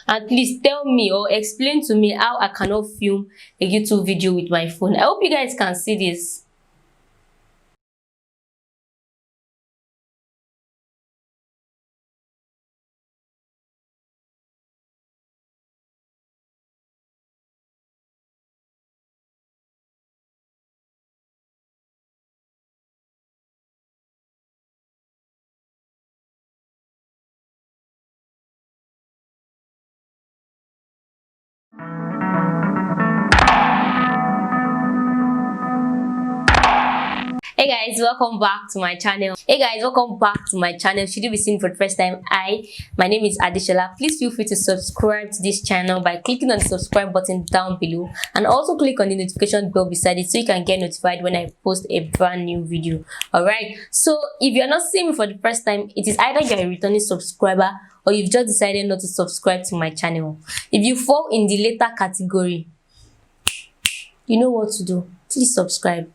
and please tell me or explain to me how I cannot film a YouTube video with my phone. I hope you guys can see this. Hey guys, welcome back to my channel. Should you be seeing for the first time, my name is Adeshola. Please feel free to subscribe to this channel by clicking on the subscribe button down below, and also click on the notification bell beside it so you can get notified when I post a brand new video. Alright, so if you're not seeing me for the first time, it is either you're a returning subscriber or you've just decided not to subscribe to my channel. If you fall in the latter category, you know what to do. Please subscribe.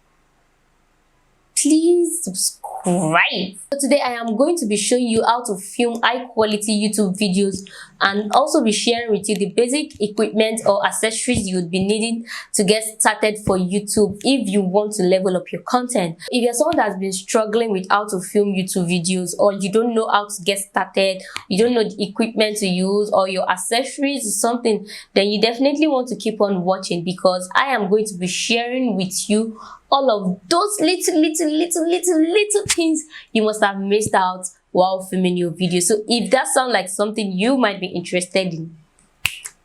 Please subscribe. So today I am going to be showing you how to film high quality YouTube videos, and also be sharing with you the basic equipment or accessories you would be needing to get started for YouTube if you want to level up your content. If you're someone that's been struggling with how to film YouTube videos, or you don't know how to get started, you don't know the equipment to use or your accessories or something, then you definitely want to keep on watching, because I am going to be sharing with you all of those little things you must have missed out while filming your video. So if that sounds like something you might be interested in,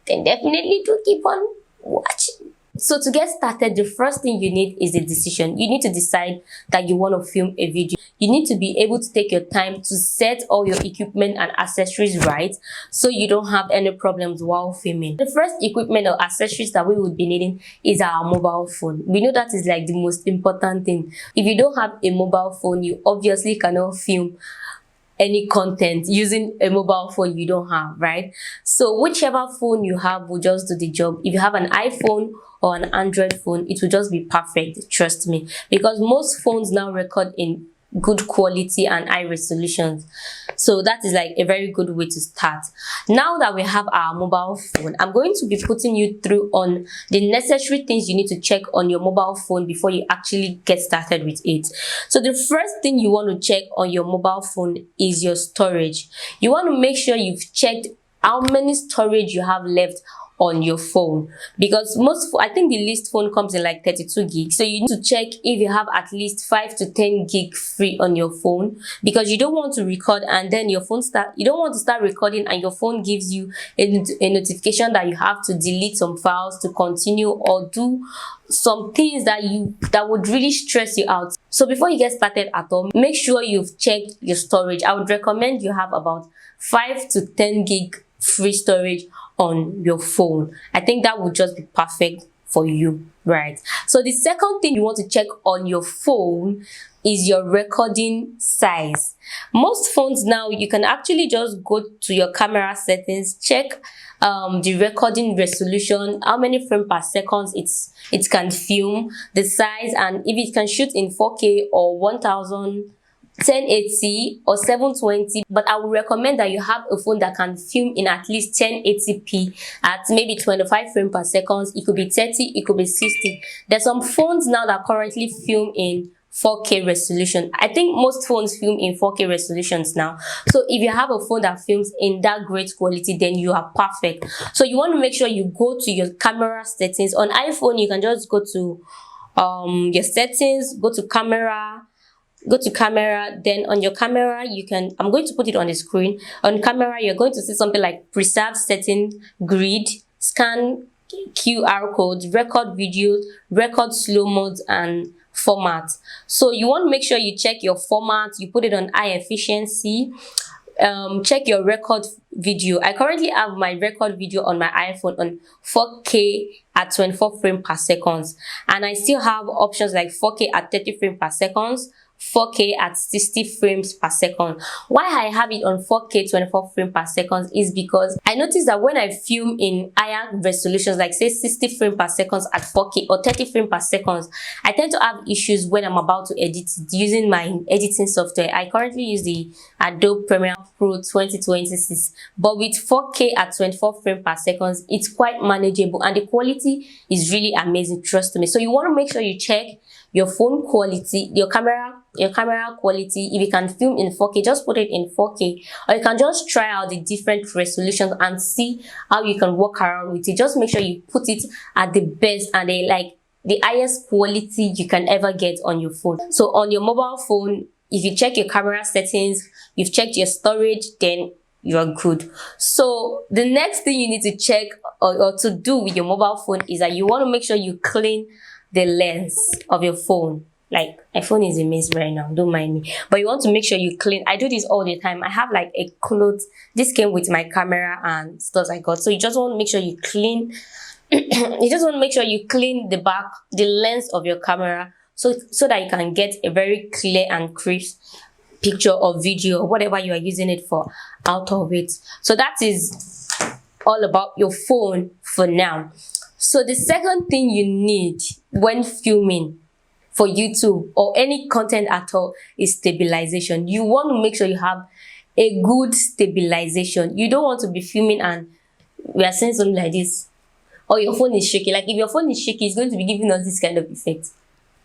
then definitely do keep on watching. So to get started, the first thing you need is a decision. You need to decide that you want to film a video. You need to be able to take your time to set all your equipment and accessories right, so you don't have any problems while filming. The first equipment or accessories that we would be needing is our mobile phone. We know that is like the most important thing. If you don't have a mobile phone, you obviously cannot film any content using a mobile phone you don't have, right? So whichever phone you have will just do the job. If you have an iPhone or an Android phone, it will just be perfect, trust me, because most phones now record in good quality and high resolutions. So that is like a very good way to start. Now that we have our mobile phone, I'm going to be putting you through on the necessary things you need to check on your mobile phone before you actually get started with it. So the first thing you want to check on your mobile phone is your storage. You want to make sure you've checked how many storage you have left on your phone, because I think the least phone comes in like 32 gigs. So you need to check if you have at least 5 to 10 gig free on your phone, because you don't want to record and then your phone you don't want to start recording and your phone gives you a notification that you have to delete some files to continue or do some things that would really stress you out. So before you get started at all, make sure you've checked your storage. I would recommend you have about 5 to 10 gig free storage on your phone. I think that would just be perfect for you, right? So the second thing you want to check on your phone is your recording size. Most phones now, you can actually just go to your camera settings, check the recording resolution, how many frames per second it can film, the size, and if it can shoot in 4K or 1080 or 720. But I would recommend that you have a phone that can film in at least 1080p at maybe 25 frames per second. It could be 30, it could be 60. There's some phones now that currently film in 4K resolution. I think most phones film in 4K resolutions now. So if you have a phone that films in that great quality, then you are perfect. So you want to make sure you go to your camera settings. On iPhone, you can just go to your settings, go to camera, then on your camera I'm going to put it on the screen. On camera, you're going to see something like preserve setting, grid, scan QR codes, record videos, record slow modes, and format. So you want to make sure you check your format, you put it on high efficiency. Check your record video. I currently have my record video on my iPhone on 4K at 24 frames per second, and I still have options like 4K at 30 frames per second, 4K at 60 frames per second. Why I have it on 4K 24 frames per second is because I noticed that when I film in higher resolutions, like say 60 frames per second at 4K or 30 frames per second, I tend to have issues when I'm about to edit it using my editing software. I currently use the Adobe Premier Pro 2026, but with 4K at 24 frames per second, it's quite manageable and the quality is really amazing, trust me. So you want to make sure you check your phone quality, your camera quality. If you can film in 4K, just put it in 4K, or you can just try out the different resolutions and see how you can work around with it. Just make sure you put it at the best and the highest quality you can ever get on your phone. So on your mobile phone, if you check your camera settings, you've checked your storage, then you are good. So the next thing you need to check or to do with your mobile phone is that you want to make sure you clean the lens of your phone. Like, my phone is a mess right now, don't mind me, but you want to make sure you clean. I do this all the time. I have like a cloth, this came with my camera and stuff I got, so you just want to make sure you clean you just want to make sure you clean the back, the lens of your camera, so that you can get a very clear and crisp picture or video or whatever you are using it for out of it. So that is all about your phone for now. So the second thing you need when filming for YouTube or any content at all is stabilization. You want to make sure you have a good stabilization. You don't want to be filming and we are saying something like this, or your phone is shaky. Like if your phone is shaky, it's going to be giving us this kind of effect.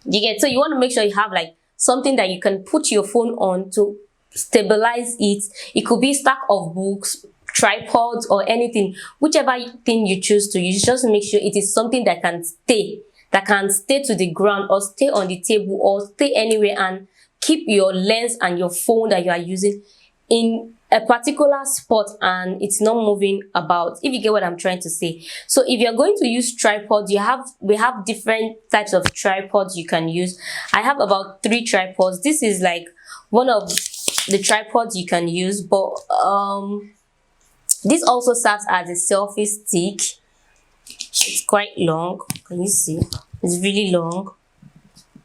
You get? So you want to make sure you have like something that you can put your phone on to stabilize it. It could be a stack of books, tripods, or anything, whichever thing you choose to use. Just make sure it is something that can stay to the ground or stay on the table or stay anywhere and keep your lens and your phone that you are using in a particular spot and it's not moving about, if you get what I'm trying to say. So if you're going to use tripods, we have different types of tripods you can use. I have about 3 tripods. This is like one of the tripods you can use, but this also serves as a selfie stick. It's quite long. Can you see? It's really long.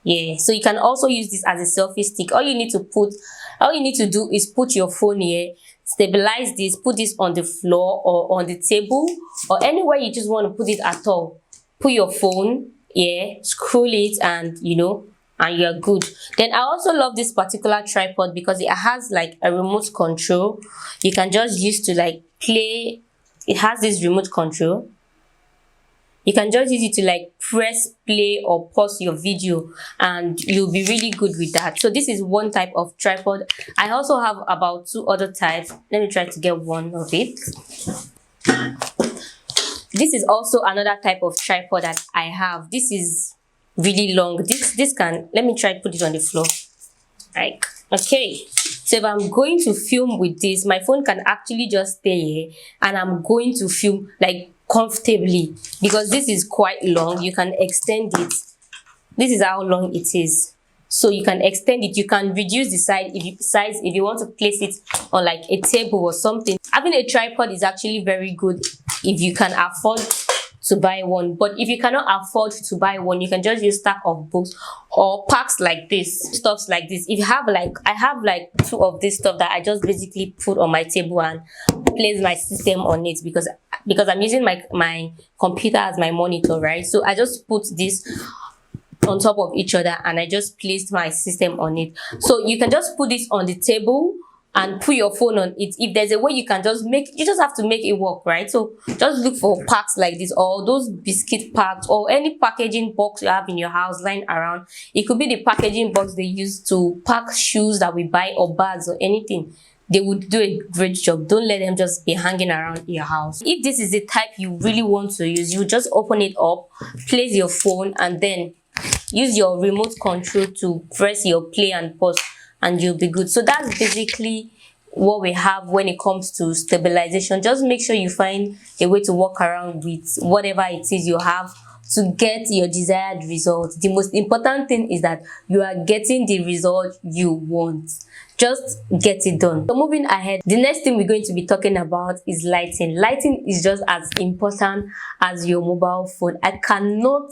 Yeah, so you can also use this as a selfie stick. All you need to do is put your phone here, stabilize this, put this on the floor or on the table or anywhere you just want to put it at all. Put your phone here, scroll it, and and you're good. Then I also love this particular tripod because it has like a remote control. You can just use to like play. It has this remote control. You can just use it to like press play or pause your video and you'll be really good with that. So this is one type of tripod. I also have about 2 other types. Let me try to get one of it. This is also another type of tripod that I have. This is really long. This can, let me try to put it on the floor. Like, okay. So if I'm going to film with this, my phone can actually just stay here and I'm going to film like comfortably because this is quite long. You can extend it. This is how long it is, so you can extend it. You can reduce the size if you want to place it on like a table or something. Having a tripod is actually very good if you can afford to buy one, but if you cannot afford to buy one, you can just use stack of books or packs like this, stuffs like this. If you have like, I have like 2 of this stuff that I just basically put on my table and place my system on it because I'm using my computer as my monitor, right? So I just put this on top of each other and I just placed my system on it. So you can just put this on the table and put your phone on it. If there's a way you can just you just have to make it work, right? So just look for packs like this or those biscuit packs or any packaging box you have in your house lying around. It could be the packaging box they use to pack shoes that we buy or bags or anything. They would do a great job. Don't let them just be hanging around your house. If this is the type you really want to use, you just open it up, place your phone, and then use your remote control to press your play and pause, and you'll be good. So that's basically what we have when it comes to stabilization. Just make sure you find a way to work around with whatever it is you have to get your desired result. The most important thing is that you are getting the result you want. Just get it done. So moving ahead, the next thing we're going to be talking about is lighting. Lighting is just as important as your mobile phone. I cannot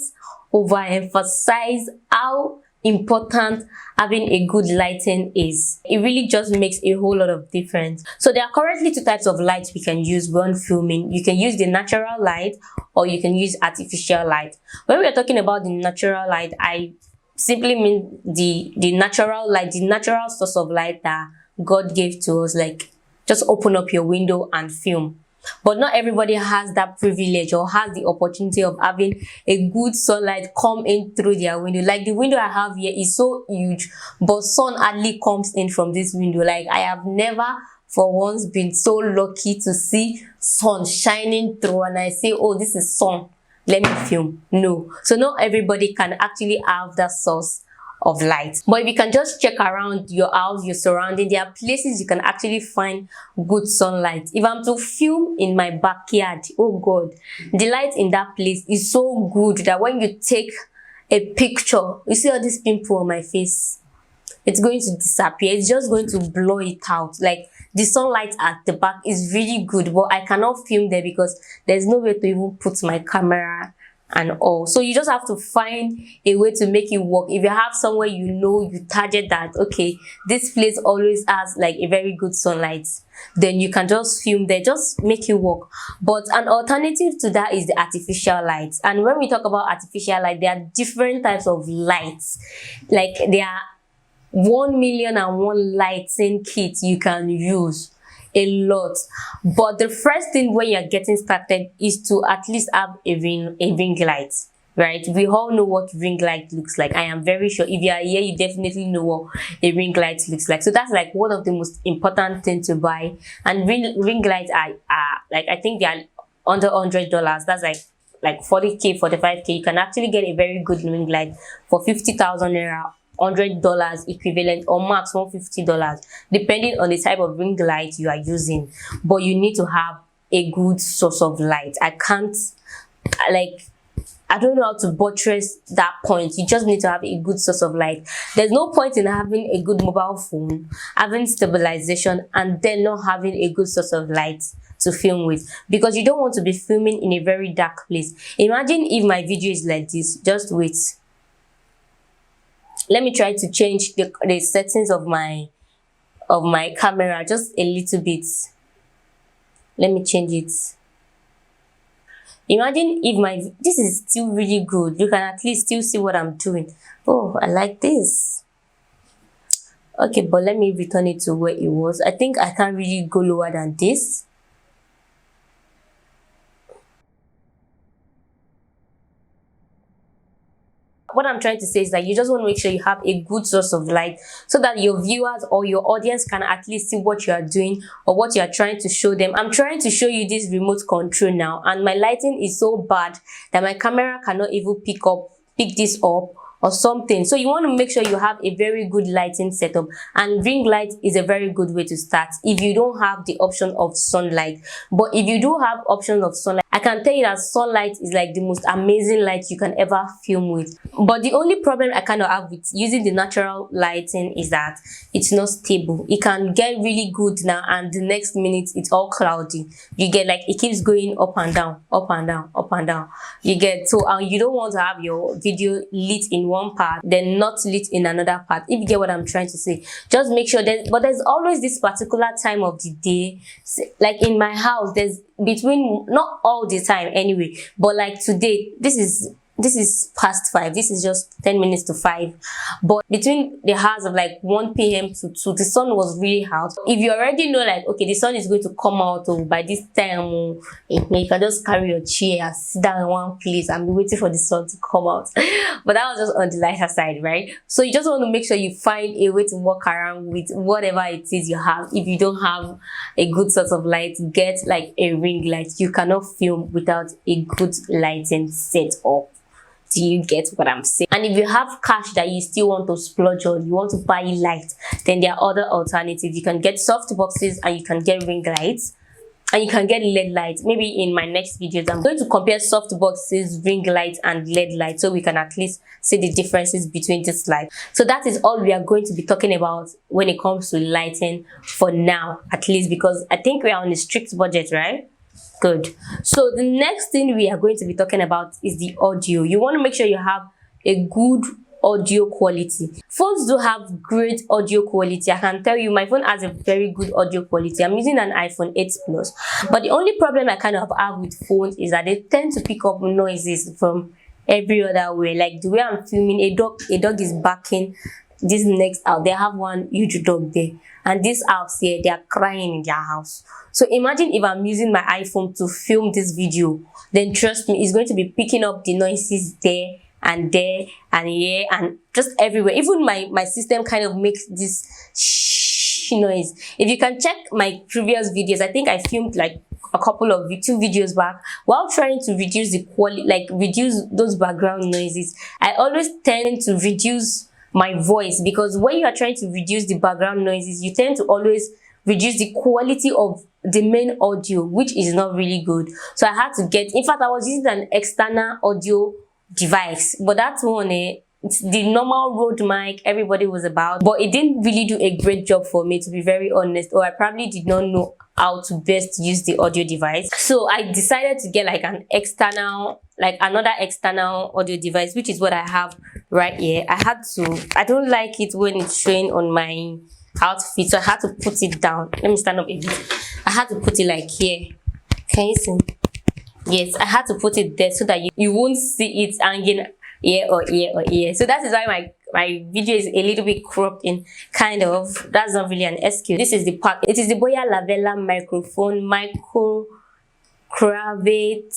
overemphasize how important having a good lighting is. It really just makes a whole lot of difference. So there are currently two types of lights we can use when filming. You can use the natural light or you can use artificial light. When we are talking about the natural light, I simply mean the natural light, the natural source of light that God gave to us. Like, just open up your window and film. But not everybody has that privilege or has the opportunity of having a good sunlight come in through their window. Like the window I have here is so huge, but sun hardly comes in from this window. Like, I have never for once been so lucky to see sun shining through and I say, oh, this is sun, let me film. No. So not everybody can actually have that source of light. But if you can just check around your house, your surrounding, there are places you can actually find good sunlight. If I'm to film in my backyard, oh God, the light in that place is so good that when you take a picture, you see all this pimple on my face, it's going to disappear. It's just going to blow it out. Like, the sunlight at the back is really good, but I cannot film there because there's no way to even put my camera and all. So you just have to find a way to make it work. If you have somewhere you target that, okay, this place always has like a very good sunlight, then you can just film there, just make it work. But an alternative to that is the artificial light. And when we talk about artificial light, there are different types of lights. Like, there are 1,000,001 lighting kits you can use. A lot. But the first thing when you're getting started is to at least have a ring light, right? We all know what ring light looks like. I am very sure if you are here, you definitely know what a ring light looks like. So that's like one of the most important things to buy. And ring lights are like, I think they are under $100. That's like 40k, 45k. You can actually get a very good ring light for 50,000 naira, $100 equivalent, or max $150, depending on the type of ring light you are using. But you need to have a good source of light. I don't know how to buttress that point. You just need to have a good source of light. There's no point in having a good mobile phone, having stabilization, and then not having a good source of light to film with, because you don't want to be filming in a very dark place. Imagine if my video is like this. Just wait. Let me try to change the settings of my camera just a little bit. Let me change it. Imagine if this is still really good. You can at least still see what I'm doing. Oh, I like this. Okay, but let me return it to where it was. I think I can't really go lower than this. What I'm trying to say is that you just want to make sure you have a good source of light so that your viewers or your audience can at least see what you are doing or what you are trying to show them. I'm trying to show you this remote control now, and my lighting is so bad that my camera cannot even pick this up or something. So you want to make sure you have a very good lighting setup, and ring light is a very good way to start if you don't have the option of sunlight. But if you do have options of sunlight, I can tell you that sunlight is like the most amazing light you can ever film with. But the only problem I kind of have with using the natural lighting is that it's not stable. It can get really good now, and the next minute it's all cloudy. You get like it keeps going up and down, up and down, up and down. You get so you don't want to have your video lit in one part, then not lit in another part. If you get what I'm trying to say, just make sure but there's always this particular time of the day. Like in my house, there's between, not all the time anyway, but like today, this is past 5. This is just 10 minutes to 5. But between the hours of like 1 p.m. to 2, the sun was really hot. If you already know like, okay, the sun is going to come out by this time, you can just carry your chair and sit down in one place and be waiting for the sun to come out. But that was just on the lighter side, right? So you just want to make sure you find a way to work around with whatever it is you have. If you don't have a good source of light, get like a ring light. You cannot film without a good lighting setup. Do you get what I'm saying? And if you have cash that you still want to splurge on, you want to buy light, then there are other alternatives. You can get soft boxes and you can get ring lights. And you can get LED lights. Maybe in my next videos, I'm going to compare soft boxes, ring lights, and LED lights so we can at least see the differences between this light. So that is all we are going to be talking about when it comes to lighting for now, at least, because I think we are on a strict budget, right? Good. So the next thing we are going to be talking about is the audio. You want to make sure you have a good audio quality. Phones do have great audio quality. I can tell you my phone has a very good audio quality. I'm using an iPhone 8 Plus, but the only problem I kind of have with phones is that they tend to pick up noises from every other way. Like the way I'm filming, a dog is barking. This next house, they have one huge dog there, and this house here, they are crying in their house. So imagine if I'm using my iPhone to film this video, then trust me, it's going to be picking up the noises there and here and just everywhere. Even my system kind of makes this shh noise. If you can check my previous videos, I think I filmed like a couple of 2 videos back, while trying to reduce the quality, like reduce those background noises, I always tend to reduce my voice, because when you are trying to reduce the background noises, you tend to always reduce the quality of the main audio, which is not really good. So I had to get, in fact, I was using an external audio device, but that one, it's the normal Rode mic everybody was about, but it didn't really do a great job for me, to be very honest, or I probably did not know how to best use the audio device. So I decided to get like another external audio device, which is what I have right here. I don't like it when it's showing on my outfit, so I had to put it down. Let me stand up a bit. I had to put it like here. Can you see? Yes, I had to put it there so that you won't see it hanging here or here or here. So that is why my video is a little bit cropped in, kind of. That's not really an excuse. This is the pack. It is the BOYA Lavalier microphone, micro cravate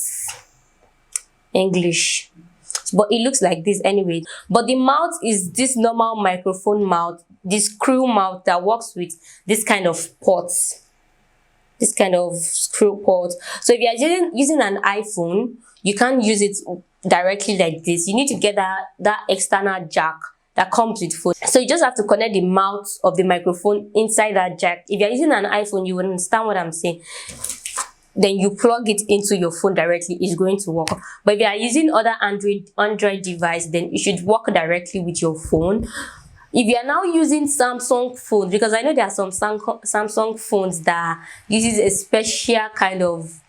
English, but it looks like this anyway. But the mouth is this normal microphone mouth, this screw mouth that works with this kind of ports, this kind of screw port. So if you are using an iPhone, you can't use it directly like this. You need to get that external jack that comes with phone. So you just have to connect the mouth of the microphone inside that jack. If you're using an iPhone, you will understand what I'm saying. Then you plug it into your phone directly, it's going to work. But if you are using other Android device, then it should work directly with your phone. If you are now using Samsung phones, because I know there are some Samsung phones that uses a special kind of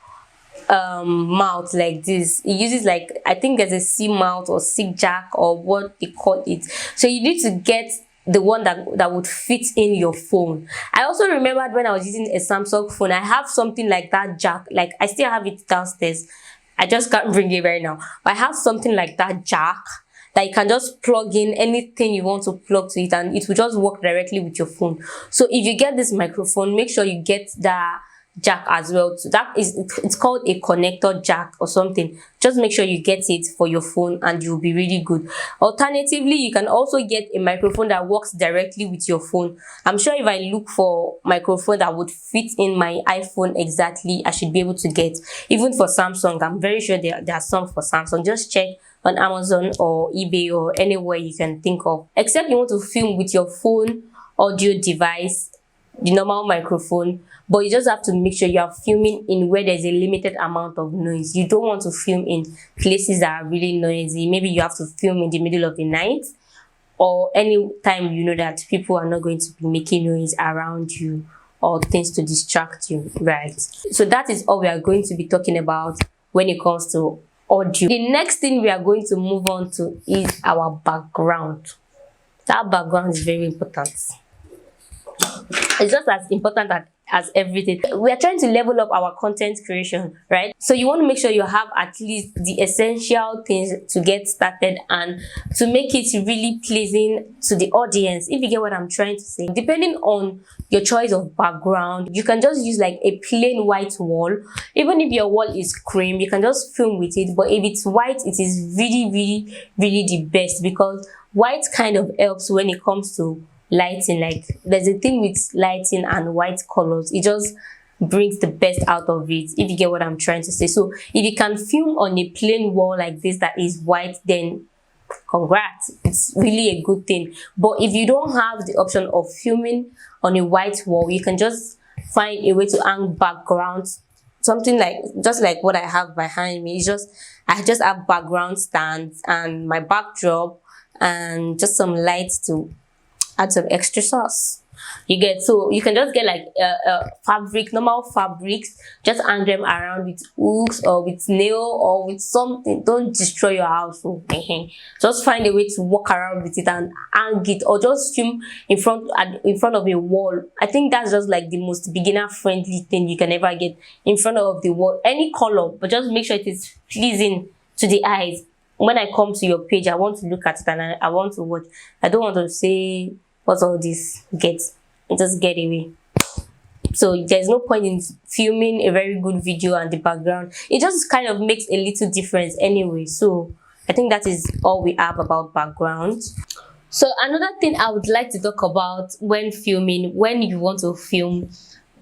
mouth like this. It uses like, I think there's a C mouth or C jack or what they call it. So you need to get the one that would fit in your phone. I also remembered when I was using a Samsung phone, I have something like that jack. Like I still have it downstairs. I just can't bring it right now. But I have something like that jack that you can just plug in anything you want to plug to it, and it will just work directly with your phone. So if you get this microphone, make sure you get the jack as well. So it's called a connector jack or something. Just make sure you get it for your phone and you'll be really good. Alternatively, you can also get a microphone that works directly with your phone. I'm sure if I look for microphone that would fit in my iPhone exactly, I should be able to get. Even for Samsung, I'm very sure there are some for Samsung. Just check on Amazon or eBay or anywhere you can think of. Except you want to film with your phone audio device, the normal microphone, but you just have to make sure you are filming in where there's a limited amount of noise. You don't want to film in places that are really noisy. Maybe you have to film in the middle of the night, or any time you know that people are not going to be making noise around you or things to distract you, right? So that is all we are going to be talking about when it comes to audio. The next thing we are going to move on to is our background. That background is very important. It's just as important as everything. We are trying to level up our content creation, right? So you want to make sure you have at least the essential things to get started and to make it really pleasing to the audience, if you get what I'm trying to say. Depending on your choice of background, you can just use like a plain white wall. Even if your wall is cream, you can just film with it. But if it's white, it is really the best, because white kind of helps when it comes to lighting. Like there's a thing with lighting and white colors, it just brings the best out of it, if you get what I'm trying to say. So if you can film on a plain wall like this that is white, then congrats, it's really a good thing. But if you don't have the option of filming on a white wall, you can just find a way to hang backgrounds, something like just like what I have behind me. I just have background stands and my backdrop and just some lights to add some extra sauce. You get, so you can just get like fabric, normal fabrics, just hang them around with hooks or with nail or with something. Don't destroy your house. So just find a way to walk around with it and hang it, or just film in front of a wall. I think that's just like the most beginner friendly thing you can ever get, in front of the wall. Any color, but just make sure it is pleasing to the eyes. When I come to your page, I want to look at it and I want to watch. I don't want to say, what's all this? Just get away. So there's no point in filming a very good video and the background. It just kind of makes a little difference anyway. So I think that is all we have about background. So another thing I would like to talk about when filming, when you want to film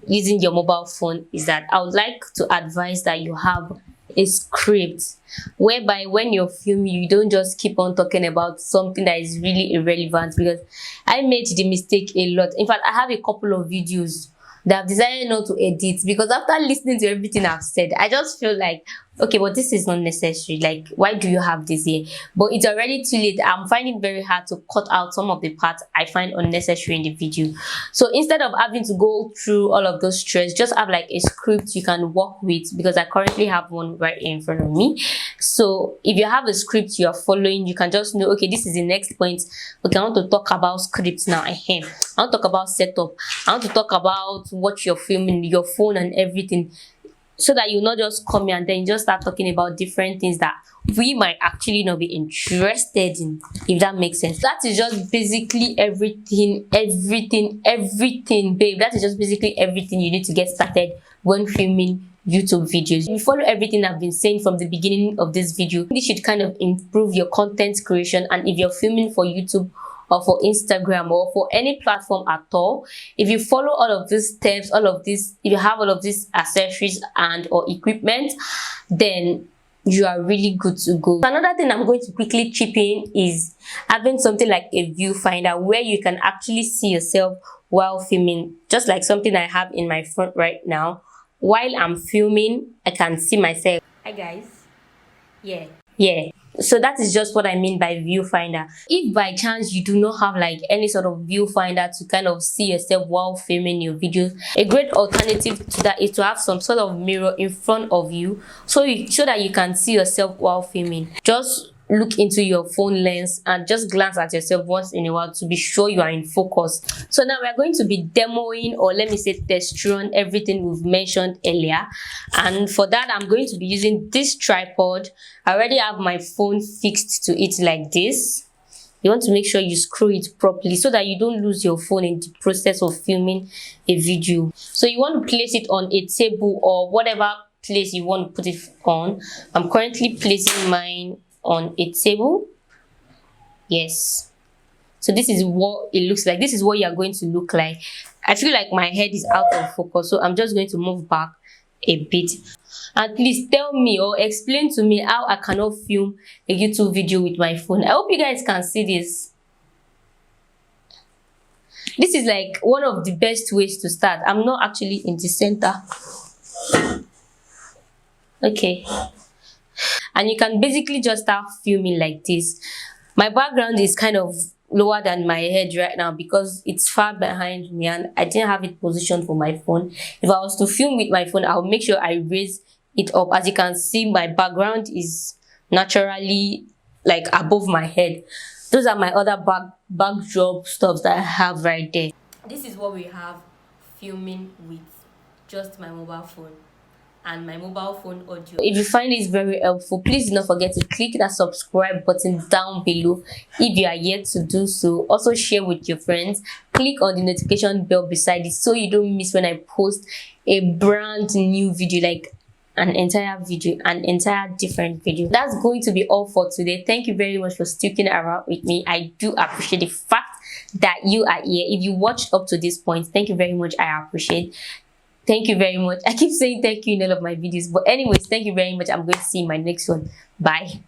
using your mobile phone, is that I would like to advise that you have a script, whereby when you're filming, you don't just keep on talking about something that is really irrelevant. Because I made the mistake a lot. In fact, I have a couple of videos that I've decided not to edit, because after listening to everything I've said, I just feel like, okay, but this is not necessary. Like, why do you have this here? But it's already too late. I'm finding it very hard to cut out some of the parts I find unnecessary in the video. So instead of having to go through all of those stress, just have like a script you can work with, because I currently have one right in front of me. So if you have a script you are following, you can just know, okay, this is the next point. Okay, I want to talk about scripts now. I want to talk about setup. I want to talk about what you're filming, your phone and everything. So that you not just come here and then just start talking about different things that we might actually not be interested in, if that makes sense. That is just basically everything, babe. That is just basically everything you need to get started when filming YouTube videos. If you follow everything I've been saying from the beginning of this video, this should kind of improve your content creation. And if you're filming for YouTube or for Instagram or for any platform at all, if you follow all of these steps, if you have all of these accessories and or equipment, then you are really good to go. Another thing I'm going to quickly chip in is having something like a viewfinder, where you can actually see yourself while filming, just like something I have in my front right now. While I'm filming, I can see myself. Hi guys. Yeah. So that is just what I mean by viewfinder. If by chance you do not have like any sort of viewfinder to kind of see yourself while filming your videos, a great alternative to that is to have some sort of mirror in front of you, so that you can see yourself while filming. Just look into your phone lens and just glance at yourself once in a while to be sure you are in focus. So now we are going to be demoing, or let me say testing on everything we've mentioned earlier. And for that, I'm going to be using this tripod. I already have my phone fixed to it like this. You want to make sure you screw it properly so that you don't lose your phone in the process of filming a video. So you want to place it on a table or whatever place you want to put it on. I'm currently placing mine on a table. Yes. So this is what it looks like. This is what you are going to look like. I feel like my head is out of focus, so I'm just going to move back a bit. And please tell me or explain to me how I cannot film a YouTube video with my phone. I hope you guys can see this. This is like one of the best ways to start. I'm not actually in the center. Okay. And you can basically just start filming like this. My background is kind of lower than my head right now because it's far behind me and I didn't have it positioned for my phone. If I was to film with my phone, I'll make sure I raise it up. As you can see, my background is naturally like above my head. Those are my other backdrop stuff that I have right there. This is what we have filming with just my mobile phone and my mobile phone audio. If you find this very helpful, please do not forget to click that subscribe button down below if you are yet to do so. Also share with your friends. Click on the notification bell beside it so you don't miss when I post a brand new video, like an entire different video. That's going to be all for today. Thank you very much for sticking around with me. I do appreciate the fact that you are here. If you watched up to this point, thank you very much. I appreciate. Thank you very much. I keep saying thank you in all of my videos, but anyways, thank you very much. I'm going to see you in my next one. Bye.